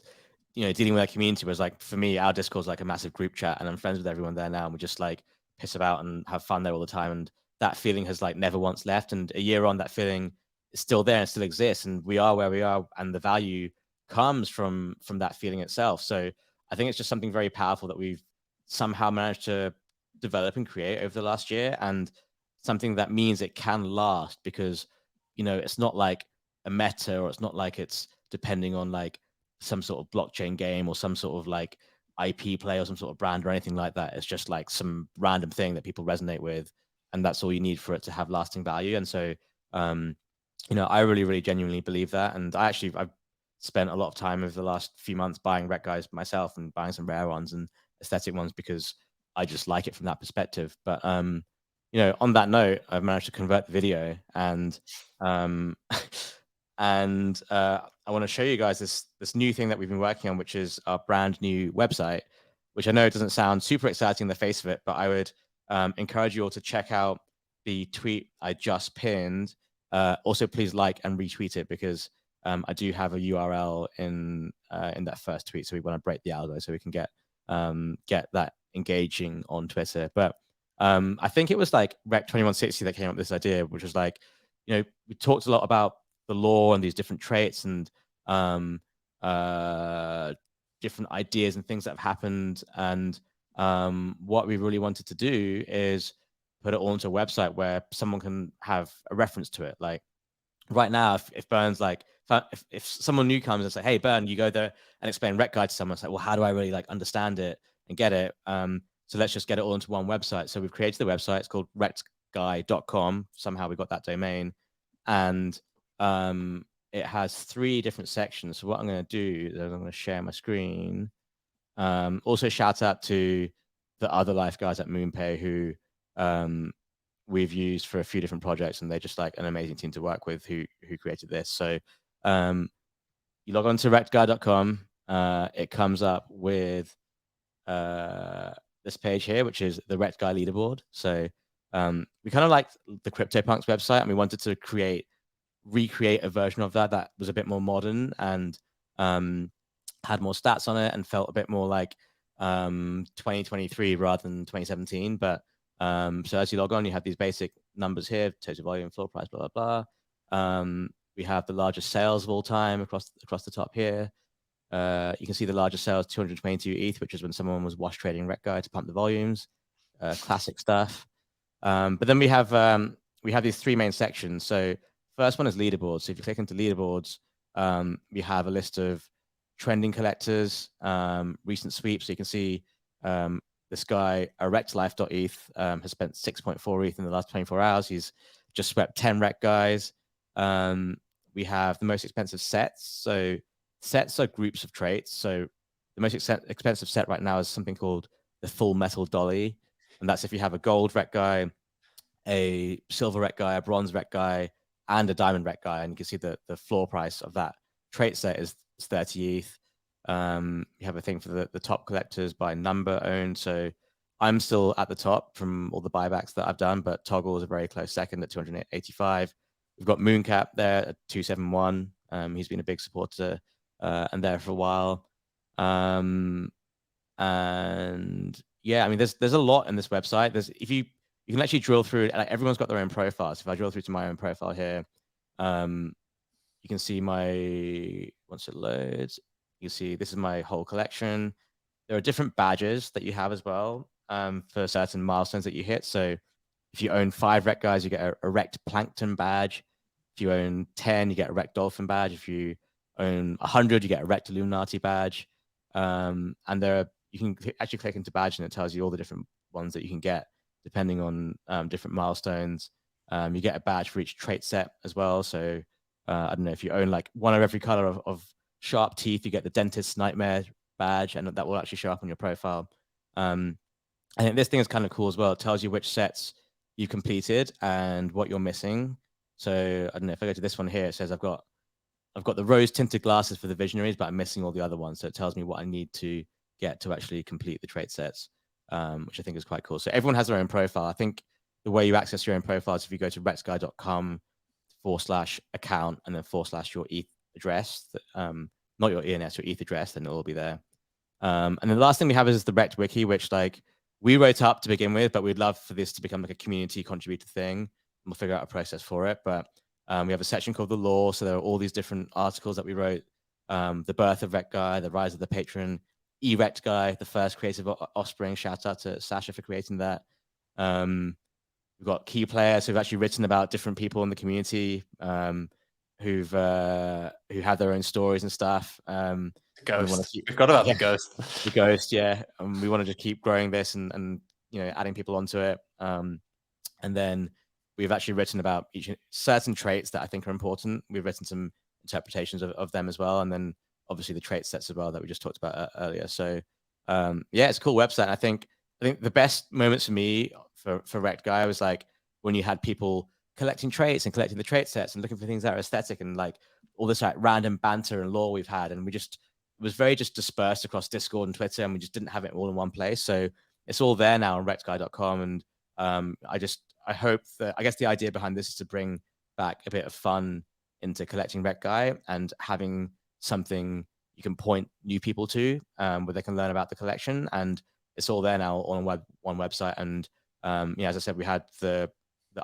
dealing with their community. Whereas like for me, our Discord is like a massive group chat, and I'm friends with everyone there now, and we just like piss about and have fun there all the time. And that feeling has like never once left. And a year on, that feeling is still there and still exists. And we are where we are, and the value comes from that feeling itself. So I think it's just something very powerful that we've somehow managed to develop and create over the last year, and something that means it can last, because it's not like a meta, or it's not like it's depending on like some sort of blockchain game or some sort of like IP play or some sort of brand or anything like that. It's just like some random thing that people resonate with, and that's all you need for it to have lasting value. And so I really, really genuinely believe that. And I've spent a lot of time over the last few months buying Rektguys myself, and buying some rare ones and aesthetic ones, because I just like it from that perspective. But on that note, I've managed to convert the video, and I want to show you guys this new thing that we've been working on, which is our brand new website, which I know doesn't sound super exciting in the face of it, but I would encourage you all to check out the tweet I just pinned. Also, please like and retweet it, because I do have a URL in that first tweet, so we want to break the algo so we can get that engaging on Twitter. But I think it was like Rec2160 that came up with this idea, which was like, we talked a lot about the law and these different traits and different ideas and things that have happened. And what we really wanted to do is put it all into a website where someone can have a reference to it. Like right now, if Bern's like, if someone new comes and say, hey, Bern, you go there and explain Rektguy to someone, it's like, well, how do I really like understand it and get it? So let's just get it all into one website. So we've created the website. It's called rektguy.com. Somehow we got that domain. And it has 3 different sections. So what I'm going to do is I'm going to share my screen. Also shout out to the other life guys at MoonPay who we've used for a few different projects, and they're just like an amazing team to work with who created this. So you log on to rektguy.com. It comes up with this page here, which is the Rektguy leaderboard. So we kind of liked the CryptoPunks website, and we wanted to recreate a version of that was a bit more modern and had more stats on it and felt a bit more like 2023 rather than 2017. But so as you log on, you have these basic numbers here: total volume, floor price, blah blah blah. We have the largest sales of all time across the top here. You can see the largest sales, 222 ETH, which is when someone was wash trading Rektguy to pump the volumes. Classic stuff. But then we have these three main sections. So first one is leaderboards. So if you click into leaderboards, we have a list of trending collectors, recent sweeps. So you can see this guy, erectlife.eth, has spent 6.4 ETH in the last 24 hours. He's just swept 10 Rektguys. We have the most expensive sets. So sets are groups of traits. So the most expensive set right now is something called the Full Metal Dolly. And that's if you have a gold Rektguy, a silver Rektguy, a bronze Rektguy, and a diamond Rektguy. And you can see the floor price of that trait set is 30 ETH. You have a thing for the top collectors by number owned. So I'm still at the top from all the buybacks that I've done, but Toggle is a very close second at 285. We've got Mooncap there at 271. He's been a big supporter and there for a while. And yeah, I mean, there's a lot in this website. You can actually drill through. Like, everyone's got their own profiles. If I drill through to my own profile here, you can see once it loads, you see this is my whole collection. There are different badges that you have as well for certain milestones that you hit. So if you own 5 Rektguys, you get a Rekt Plankton badge. If you own 10, you get a Rekt Dolphin badge. If you own 100, you get a Rekt Illuminati badge. And you can actually click into badge, and it tells you all the different ones that you can get depending on different milestones. You get a badge for each trait set as well. So I don't know, if you own like one of every color of sharp teeth, you get the Dentist's Nightmare badge, and that will actually show up on your profile. I think this thing is kind of cool as well. It tells you which sets you completed and what you're missing. So I don't know, if I go to this one here, it says I've got the rose tinted glasses for the visionaries, but I'm missing all the other ones. So it tells me what I need to get to actually complete the trait sets, which I think is quite cool. So everyone has their own profile. I think the way you access your own profile is if you go to rektguy.com/account and then / your ETH address, not your ENS, your ETH address, then it'll all be there. And then the last thing we have is the Rekt Wiki, which we wrote up to begin with, but we'd love for this to become like a community contributed thing. We'll figure out a process for it. But we have a section called the lore. So there are all these different articles that we wrote. The birth of Rektguy, the rise of the patron, Rektguy, the first creative offspring. Shout out to Sasha for creating that. We've got key players who've actually written about different people in the community who have their own stories and stuff. Ghost. We've got about the ghost. The ghost, yeah. We want to just keep growing this and adding people onto it. And then we've actually written about certain traits that I think are important. We've written some interpretations of them as well, and then obviously the trait sets as well that we just talked about earlier. So yeah, it's a cool website. I think the best moments for me for Rektguy was like when you had people collecting traits and collecting the trait sets and looking for things that are aesthetic, and like all this like random banter and lore we've had, and it was very just dispersed across Discord and Twitter, and we just didn't have it all in one place. So it's all there now on rektguy.com, and I hope that, I guess the idea behind this is to bring back a bit of fun into collecting Rektguy and having something you can point new people to where they can learn about the collection. And it's all there now on one website. And as I said, we had the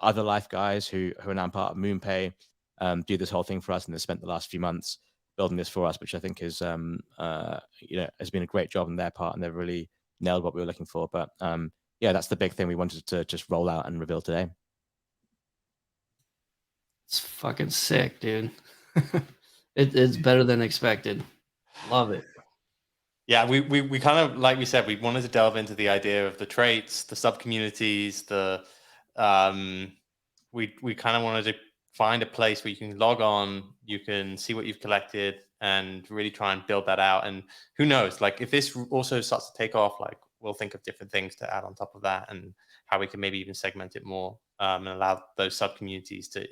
other life guys who are now part of MoonPay do this whole thing for us, and they spent the last few months building this for us, which I think is has been a great job on their part, and they've really nailed what we were looking for. But yeah, that's the big thing we wanted to just roll out and reveal today. It's fucking sick, dude. It's better than expected. Love it. Yeah, we kind of, like we said, we wanted to delve into the idea of the traits, the sub communities, we kind of wanted to find a place where you can log on, you can see what you've collected, and really try and build that out. And who knows, like if this also starts to take off, like we'll think of different things to add on top of that, and how we can maybe even segment it more and allow those sub communities to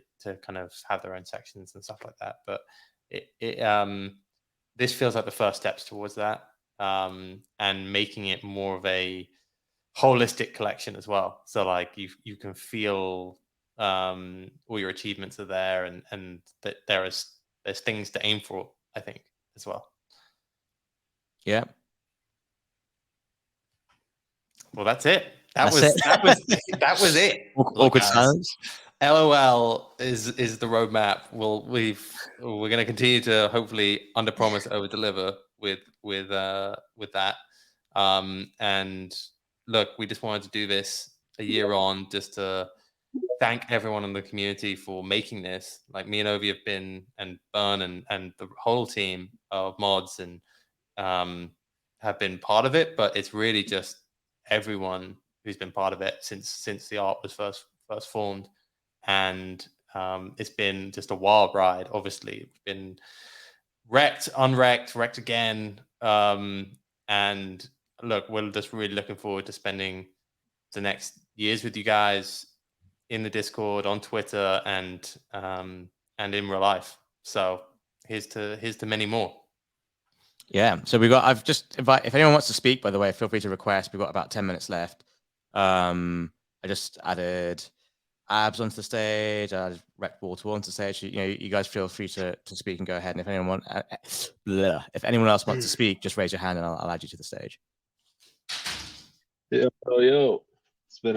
kind of have their own sections and stuff like that. But this feels like the first steps towards that, and making it more of a holistic collection as well. So like you can feel all your achievements are there, and that there's things to aim for, I think, as well. Yeah. Well, that's it. That That's was it. Look, Awkward guys, silence. LOL is the roadmap. We're going to continue to hopefully under promise, over deliver with that. And look, we just wanted to do this a year on, just to thank everyone in the community for making this. Like me and Ovi have been, and Burn and the whole team of mods and have been part of it, but it's really just everyone who's been part of it since the art was first formed. And it's been just a wild ride. Obviously, it's been wrecked, unwrecked, wrecked again. And look, we're just really looking forward to spending the next years with you guys in the Discord, on Twitter, and in real life. So here's to many more. Yeah. So I've just invited, if anyone wants to speak, by the way, feel free to request. We've got about 10 minutes left. I just added Abs onto the stage. I added Rektguy onto the stage. You guys feel free to speak and go ahead. And if anyone if anyone else wants to speak, just raise your hand and I'll add you to the stage. Yo. It's been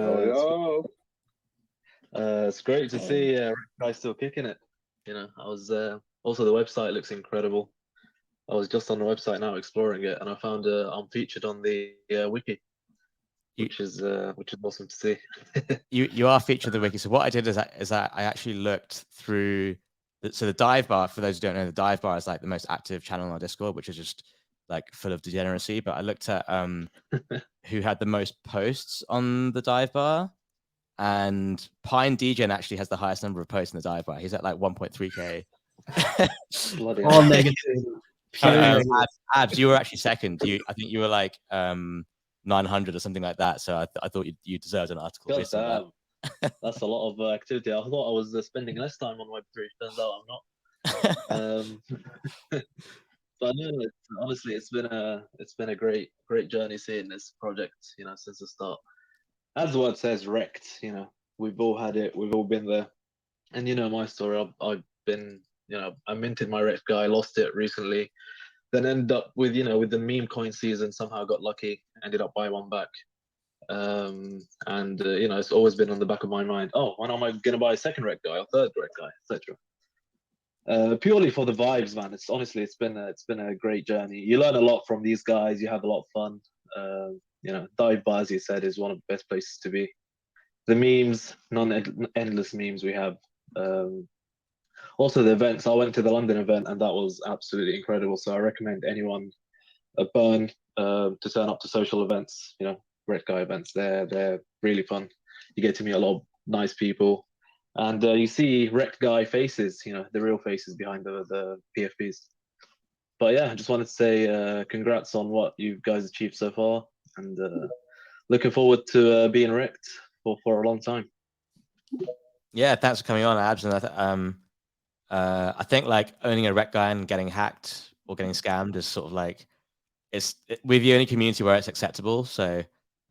it's great to see Rektguy still kicking it. I was also, the website looks incredible. I was just on the website now exploring it, and I found I'm featured on the wiki, which is awesome to see. you are featured in the wiki. So what I did is I actually looked through. So the dive bar, for those who don't know, the dive bar is like the most active channel on our Discord, which is just like full of degeneracy. But I looked at who had the most posts on the dive bar, and Pine Degen actually has the highest number of posts in the dive bar. He's at like 1.3K. All negative. Abs, you were actually second. I think you were like 900 or something like that. So I thought you deserved an article. God damn. That's a lot of activity. I thought I was spending less time on Web3. Turns out I'm not. But no, honestly, it's been a great journey seeing this project, since the start. As the word says, wrecked. We've all had it. We've all been there. And my story. I've been, I minted my Rektguy, lost it recently, then ended up with with the meme coin season. Somehow got lucky, ended up buying one back. And it's always been on the back of my mind. Oh, when am I going to buy a second Rektguy or third Rektguy, etc. Purely for the vibes, man. It's been a great journey. You learn a lot from these guys. You have a lot of fun. Dive bar, as you said, is one of the best places to be. The memes, non-endless memes we have. Also the events. I went to the London event and that was absolutely incredible. So I recommend anyone Burn to turn up to social events. Rektguy events. They're really fun. You get to meet a lot of nice people, and you see Rektguy faces. The real faces behind the PFPs. But yeah, I just wanted to say congrats on what you guys achieved so far, and looking forward to being wrecked for a long time. Yeah, thanks for coming on, Abs. And I think like owning a Rektguy and getting hacked or getting scammed is sort of like we're the only community where it's acceptable. So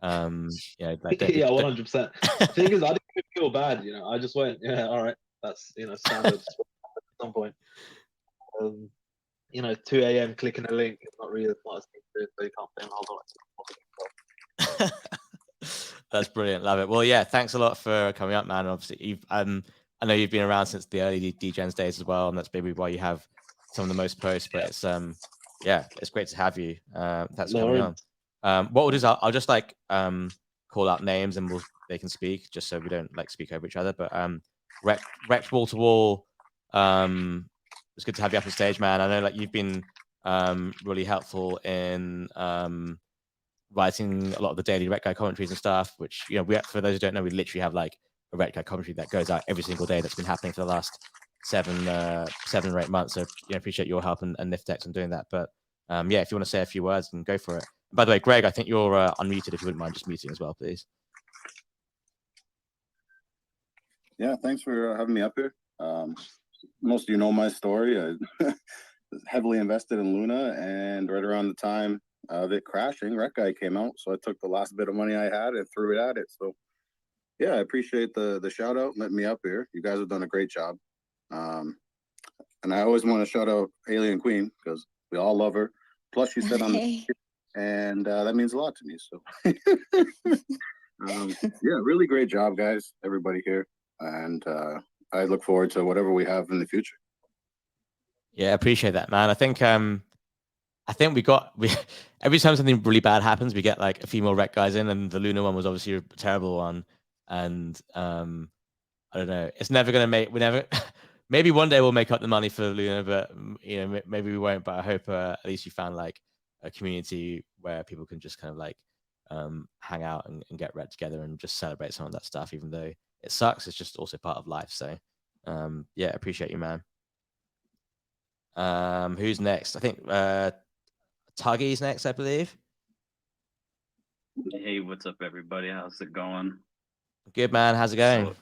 yeah, 100%. Thing is, I didn't even feel bad. I just went, yeah, all right, that's standard at some point. 2 a.m. clicking a link is not really the smartest thing to do, so you can't blame That's brilliant. Love it. Well, yeah, thanks a lot for coming up, man. Obviously, I know you've been around since the early Degens days as well, and that's maybe why you have some of the most posts. But it's it's great to have you. Thanks for coming on. What we'll do is I'll just like call out names and they can speak, just so we don't like speak over each other. But Rekt Wall to Wall, it's good to have you up on stage, man. I know like you've been really helpful in writing a lot of the daily Rektguy commentaries and stuff, which for those who don't know, we literally have like a Rektguy commentary that goes out every single day that's been happening for the last 7 or 8 months. So appreciate your help and Niftex on doing that. But yeah, if you want to say a few words, then go for it. By the way, Greg, I think you're unmuted. If you wouldn't mind just muting as well, please. Yeah, thanks for having me up here. Most of you know my story. heavily invested in Luna, and right around the time of it crashing, Rektguy came out. So I took the last bit of money I had and threw it at it. So yeah, I appreciate the shout out, letting me up here. You guys have done a great job. And I always want to shout out Alien Queen because we all love her. Plus, she said on the and that means a lot to me. So yeah, really great job, guys, everybody here. And I look forward to whatever we have in the future. Yeah, I appreciate that, man. I think we every time something really bad happens, we get like a few more rec guys in, and the Luna one was obviously a terrible one. And I don't know, it's never gonna make, we never maybe one day we'll make up the money for Luna, but you know, maybe we won't. But I hope at least you found like a community where people can just kind of like hang out and get rec together and just celebrate some of that stuff, even though it sucks. It's just also part of life. So yeah, appreciate you, man. Who's next? I think Tuggy's next, I believe. Hey, what's up, everybody? How's it going? Good, man. How's it going? So,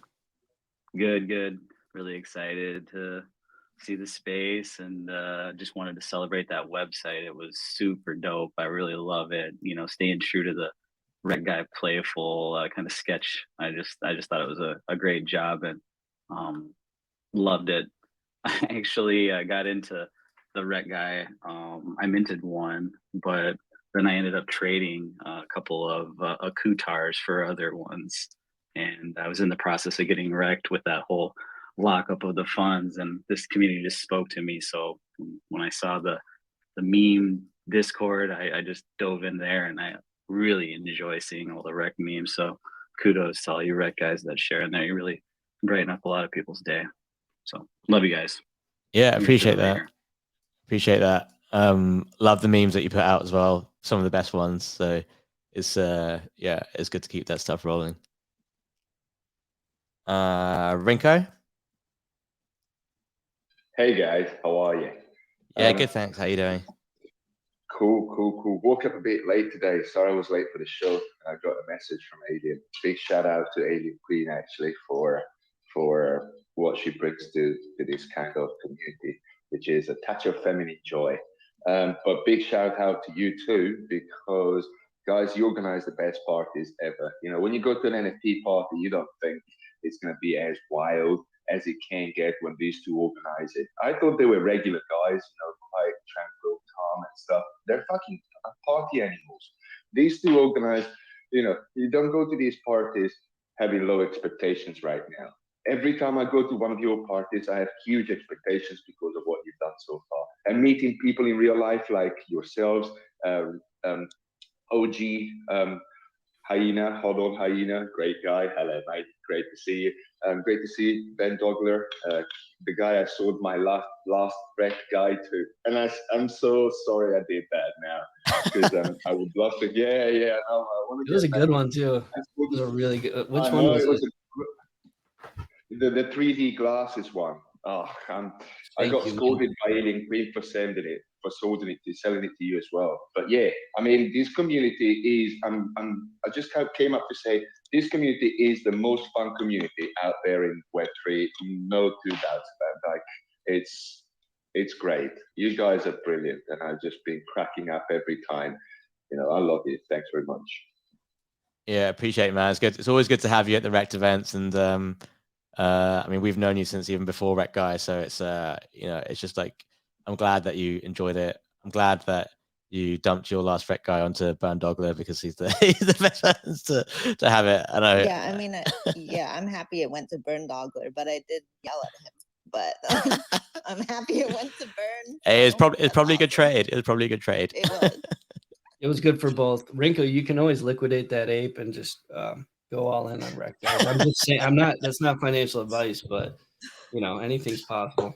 good. Really excited to see the space, and just wanted to celebrate that website. It was super dope. I really love it. You know, staying true to the Rektguy playful kind of sketch. I just thought it was a great job, and loved it. I actually got into the Rektguy. I minted one, but then I ended up trading a couple of Akutars for other ones, and I was in the process of getting wrecked with that whole lockup of the funds, and this community just spoke to me. So when I saw the meme Discord, I just dove in there, and I really enjoy seeing all the rec memes. So kudos to all you rec guys that share in there. You really brighten up a lot of people's day. So love you guys. Yeah, appreciate that. Appreciate that. Love the memes that you put out as well. Some of the best ones. So it's yeah, it's good to keep that stuff rolling. Rinko? Hey guys, how are you? Yeah, good, thanks. How you doing? Cool. Woke up a bit late today. Sorry I was late for the show. I got a message from Alien. Big shout out to Alien Queen actually for what she brings to this kind of community, which is a touch of feminine joy. But big shout out to you too, because guys, you organize the best parties ever. You know, when you go to an NFT party, you don't think it's going to be as wild as it can get when these two organize it. I thought they were regular guys, you know, quite tranquil, calm and stuff. They're fucking party animals. These two organize, you know, you don't go to these parties having low expectations right now. Every time I go to one of your parties, I have huge expectations because of what you've done so far. And meeting people in real life like yourselves, OG, Hyena, hold on, Hyena, great guy. Hello, mate. Great to see you. Great to see Ben Dogler, the guy I sold my last rec guy to. And I'm so sorry I did that now because I would love to. Yeah. I want to. It was a good one too. It was a really good. Which one was it? The 3D glasses one. Oh, I got scolded by Alien Queen for selling it to you as well. But yeah, I mean, this community is. I just came up to say this community is the most fun community out there in Web3. No two doubts about it. Like, it's great. You guys are brilliant, and I've just been cracking up every time. You know, I love it. Thanks very much. Yeah, appreciate it, man. It's good. It's always good to have you at the Rekt events, and I mean, we've known you since even before Rektguy, so it's you know, it's just like I'm glad that you enjoyed it. I'm glad that you dumped your last Rektguy onto Burn Dogler because he's the best person to have it. I know. Yeah, I mean, yeah, I'm happy it went to Burn Dogler, but I did yell at him. But I'm happy it went to Burn. Hey, it's probably a good trade. It was probably a good trade. It was. It was good for both. Rinko, you can always liquidate that ape and just go all in on Rektguy. I'm just saying, that's not financial advice, but you know, anything's possible.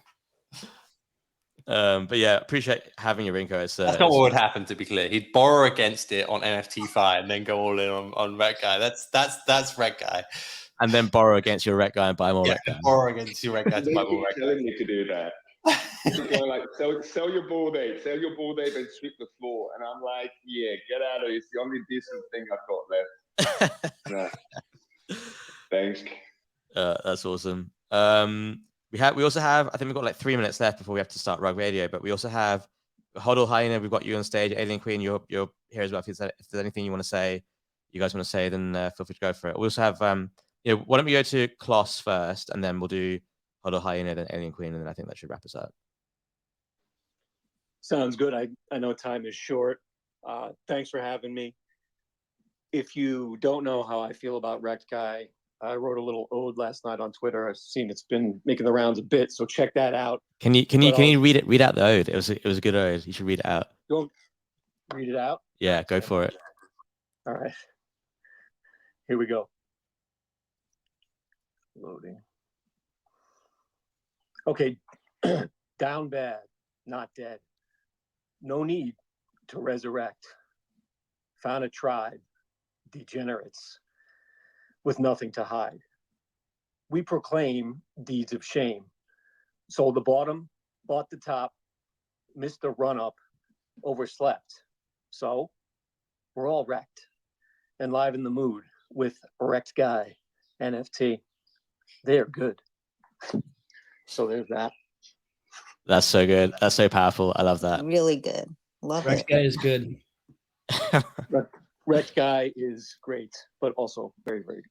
But yeah, appreciate having you, Rinko. That's not what would happen, to be clear. He'd borrow against it on NFT-Fi and then go all in on Rektguy. That's Rektguy. And then borrow against your Rektguy and buy more Rektguy. Borrow against your Rektguy to buy more Rektguy. Telling me to do that. Like, sell your Bored Ape, and sweep the floor. And I'm like, yeah, get out of it. It's the only decent thing I've got left. Thanks. That's awesome. We also have, I think we've got like 3 minutes left before we have to start Rug Radio, but we also have Hodl Hyena. We've got you on stage. Alien Queen, you're here as well. If there's anything you want to say, you guys want to say, then feel free to go for it. We also have, why don't we go to Kloss first, and then we'll do Hodl Hyena, then Alien Queen, and then I think that should wrap us up. Sounds good. I know time is short. Thanks for having me. If you don't know how I feel about Rektguy, I wrote a little ode last night on Twitter. I've seen it's been making the rounds a bit, so check that out. Can you read out the ode? It was a good ode. You should read it out. Go read it out. Yeah, go for it. All right. Here we go. Loading. Okay. Down bad, not dead. No need to resurrect. Found a tribe, degenerates, with nothing to hide. We proclaim deeds of shame. Sold the bottom, bought the top, missed the run-up, overslept. So we're all wrecked and live in the mood with Rektguy NFT. They are good. So there's that. That's so good. That's so powerful. I love that. Really good. Love it. Rektguy is good. Rektguy is great, but also very, very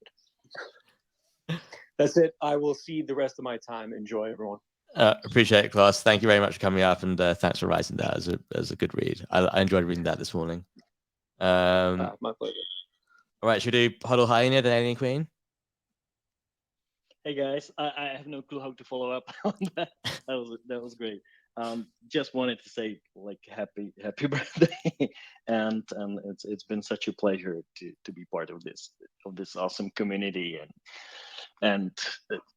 good. That's it. I will see the rest of my time. Enjoy, everyone. Appreciate it, Klaus. Thank you very much for coming up, and thanks for writing that as a good read. I enjoyed reading that this morning. My pleasure. All right, should we do Hodl Hyena, then Alien Queen? Hey guys, I have no clue how to follow up on that. That was great. Just wanted to say like happy birthday, and it's been such a pleasure to be part of this awesome community, and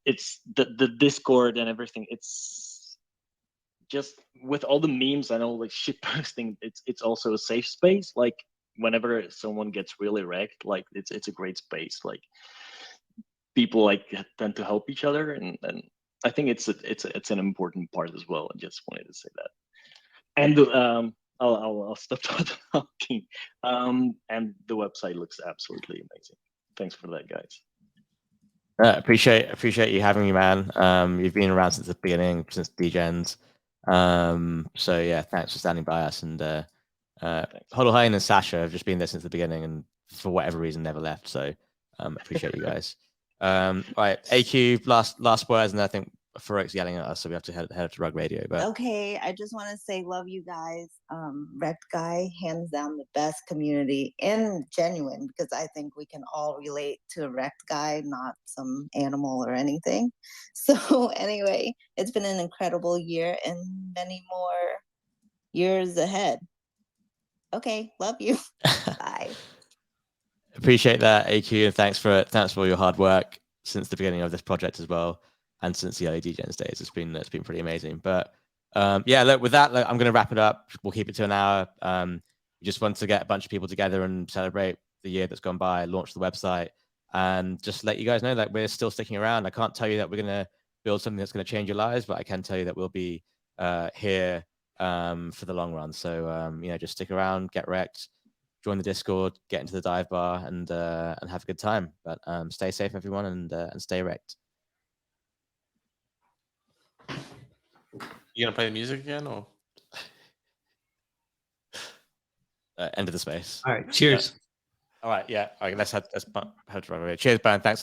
it's the Discord and everything. It's just with all the memes and all the shit posting. It's also a safe space. Like whenever someone gets really wrecked, like it's a great space. Like people like tend to help each other, and I think it's an important part as well. I just wanted to say that. And I'll stop talking. And the website looks absolutely amazing. Thanks for that, guys. Appreciate you having me, man. You've been around since the beginning, since Degens. So yeah, thanks for standing by us. And Hodl Hyena and Sasha have just been there since the beginning, and for whatever reason never left. So appreciate you guys. Right, AQ, last words, and I think Farouk's yelling at us, so we have to head up to Rug Radio. But okay, I just want to say love you guys. Rektguy, hands down the best community, and genuine, because I think we can all relate to a Rektguy, not some animal or anything. So anyway, it's been an incredible year and many more years ahead. Okay, love you. Bye. Appreciate that, AQ, and thanks for all your hard work since the beginning of this project as well, and since the early Degens days. It's been pretty amazing. But yeah, look, with that, I'm going to wrap it up. We'll keep it to an hour. We just want to get a bunch of people together and celebrate the year that's gone by, launch the website, and just let you guys know that we're still sticking around. I can't tell you that we're going to build something that's going to change your lives, but I can tell you that we'll be here for the long run. So just stick around, get wrecked, join the Discord, get into the dive bar, and have a good time. But stay safe, everyone, and stay wrecked. You gonna play the music again, or End of the space? All right, cheers. All right, yeah. All right, let's head to Rug Radio. Cheers, Ben. Thanks a lot.